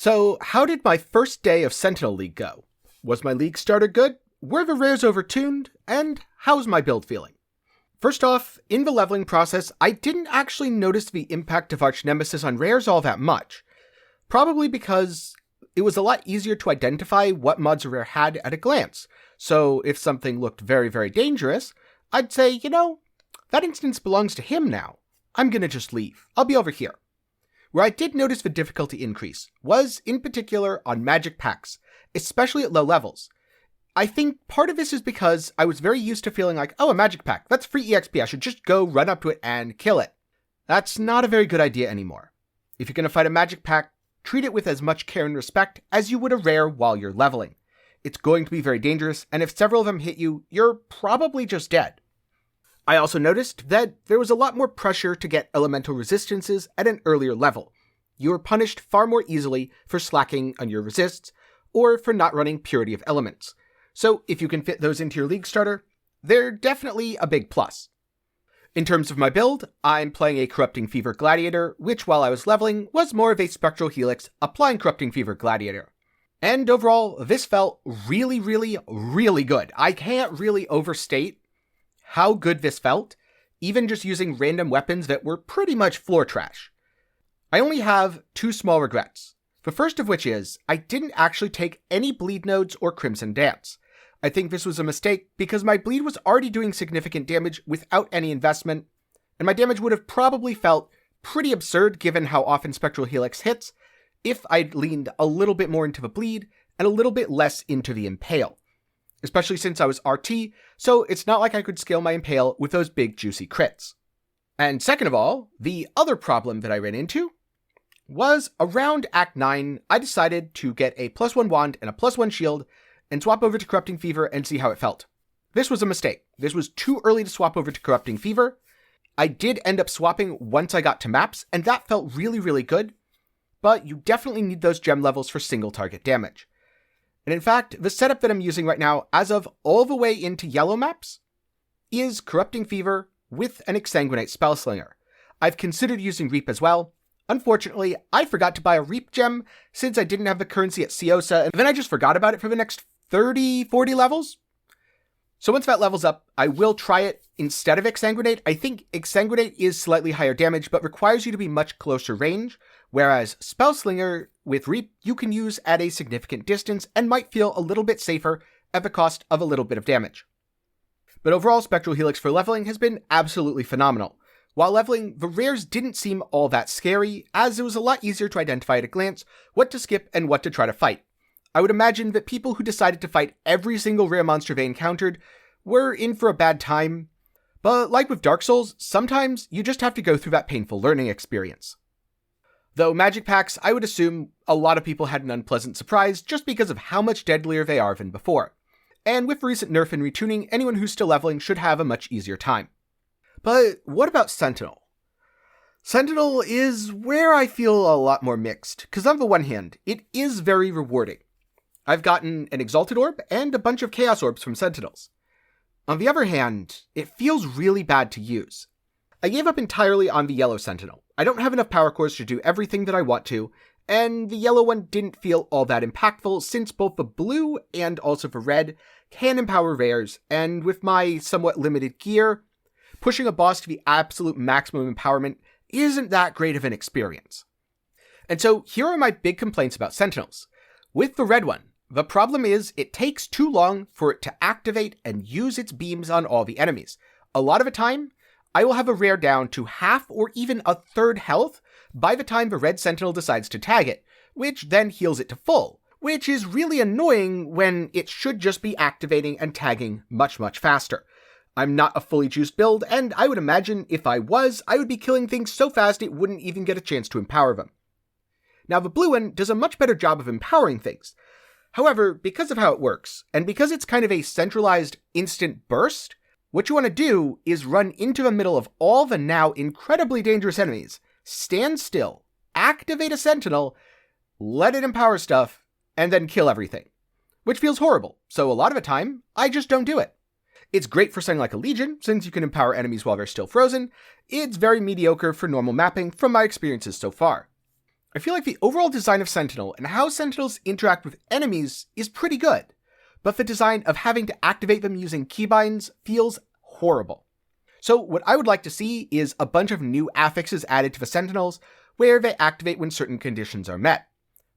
So, how did my first day of Sentinel League go? Was my league starter good? Were the rares overtuned? And how's my build feeling? First off, in the leveling process, I didn't actually notice the impact of Arch Nemesis on rares all that much. Probably because it was a lot easier to identify what mods a rare had at a glance. So if something looked very, very dangerous, I'd say, that instance belongs to him now. I'm gonna just leave. I'll be over here. Where I did notice the difficulty increase was, in particular, on magic packs, especially at low levels. I think part of this is because I was very used to feeling like, oh, a magic pack, that's free EXP, I should just go run up to it and kill it. That's not a very good idea anymore. If you're gonna fight a magic pack, treat it with as much care and respect as you would a rare while you're leveling. It's going to be very dangerous, and if several of them hit you, you're probably just dead. I also noticed that there was a lot more pressure to get elemental resistances at an earlier level. You were punished far more easily for slacking on your resists, or for not running Purity of Elements. So if you can fit those into your league starter, they're definitely a big plus. In terms of my build, I'm playing a Corrupting Fever Gladiator, which while I was leveling, was more of a Spectral Helix applying Corrupting Fever Gladiator. And overall, this felt really, really, really good. I can't really overstate how good this felt, even just using random weapons that were pretty much floor trash. I only have two small regrets. The first of which is, I didn't actually take any bleed nodes or Crimson Dance. I think this was a mistake because my bleed was already doing significant damage without any investment, and my damage would have probably felt pretty absurd given how often Spectral Helix hits if I'd leaned a little bit more into the bleed and a little bit less into the Impale. Especially since I was RT, so it's not like I could scale my Impale with those big juicy crits. And second of all, the other problem that I ran into was around Act 9, I decided to get a +1 wand and a +1 shield and swap over to Corrupting Fever and see how it felt. This was a mistake. This was too early to swap over to Corrupting Fever. I did end up swapping once I got to maps, and that felt really, really good, but you definitely need those gem levels for single target damage. And in fact, the setup that I'm using right now, as of all the way into yellow maps, is Corrupting Fever with an Exsanguinate Spellslinger. I've considered using Reap as well. Unfortunately, I forgot to buy a Reap gem since I didn't have the currency at Ciosa, and then I just forgot about it for the next 30, 40 levels. So once that levels up, I will try it instead of Exsanguinate. I think Exsanguinate is slightly higher damage, but requires you to be much closer range, whereas Spellslinger with Reap you can use at a significant distance and might feel a little bit safer at the cost of a little bit of damage. But overall, Spectral Helix for leveling has been absolutely phenomenal. While leveling, the rares didn't seem all that scary, as it was a lot easier to identify at a glance what to skip and what to try to fight. I would imagine that people who decided to fight every single rare monster they encountered were in for a bad time, but like with Dark Souls, sometimes you just have to go through that painful learning experience. Though magic packs, I would assume a lot of people had an unpleasant surprise just because of how much deadlier they are than before. And with recent nerf and retuning, anyone who's still leveling should have a much easier time. But what about Sentinel? Sentinel is where I feel a lot more mixed, because on the one hand, it is very rewarding. I've gotten an Exalted Orb and a bunch of Chaos Orbs from Sentinels. On the other hand, it feels really bad to use. I gave up entirely on the Yellow Sentinel. I don't have enough power cores to do everything that I want to, and the yellow one didn't feel all that impactful since both the blue and also the red can empower rares, and with my somewhat limited gear, pushing a boss to the absolute maximum empowerment isn't that great of an experience. And so here are my big complaints about Sentinels. With the red one, the problem is it takes too long for it to activate and use its beams on all the enemies. A lot of the time, I will have a rare down to half or even a third health by the time the red sentinel decides to tag it, which then heals it to full, which is really annoying when it should just be activating and tagging much, much faster. I'm not a fully juiced build, and I would imagine if I was, I would be killing things so fast it wouldn't even get a chance to empower them. Now the blue one does a much better job of empowering things. However, because of how it works, and because it's kind of a centralized instant burst, what you want to do is run into the middle of all the now incredibly dangerous enemies, stand still, activate a sentinel, let it empower stuff, and then kill everything. Which feels horrible, so a lot of the time, I just don't do it. It's great for something like a Legion, since you can empower enemies while they're still frozen. It's very mediocre for normal mapping from my experiences so far. I feel like the overall design of Sentinel and how Sentinels interact with enemies is pretty good, but the design of having to activate them using keybinds feels horrible. So what I would like to see is a bunch of new affixes added to the Sentinels where they activate when certain conditions are met.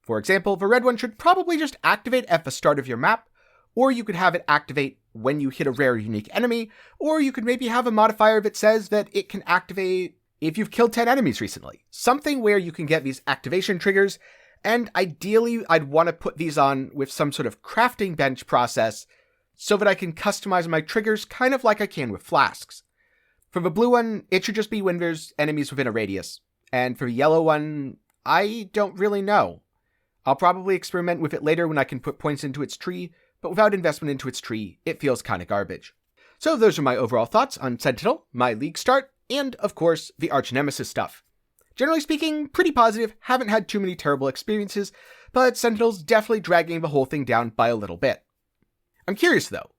For example, the red one should probably just activate at the start of your map, or you could have it activate when you hit a rare unique enemy, or you could maybe have a modifier that says that it can activate if you've killed 10 enemies recently. Something where you can get these activation triggers, and ideally I'd want to put these on with some sort of crafting bench process so that I can customize my triggers kind of like I can with flasks. For the blue one, it should just be when there's enemies within a radius, and for the yellow one, I don't really know. I'll probably experiment with it later when I can put points into its tree, but without investment into its tree, it feels kinda garbage. So those are my overall thoughts on Sentinel, my league start, and of course, the Arch Nemesis stuff. Generally speaking, pretty positive, haven't had too many terrible experiences, but Sentinel's definitely dragging the whole thing down by a little bit. I'm curious though,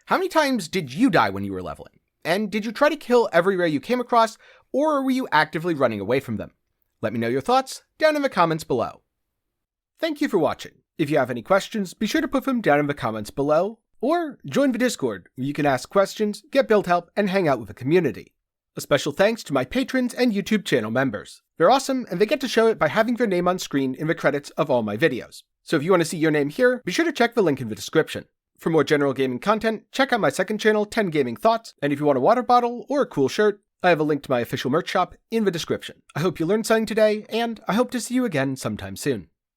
how many times did you die when you were leveling? And did you try to kill every rare you came across, or were you actively running away from them? Let me know your thoughts down in the comments below. Thank you for watching. If you have any questions, be sure to put them down in the comments below, or join the Discord, where you can ask questions, get build help, and hang out with the community. A special thanks to my patrons and YouTube channel members. They're awesome, and they get to show it by having their name on screen in the credits of all my videos. So if you want to see your name here, be sure to check the link in the description. For more general gaming content, check out my second channel, 10 Gaming Thoughts, and if you want a water bottle or a cool shirt, I have a link to my official merch shop in the description. I hope you learned something today, and I hope to see you again sometime soon.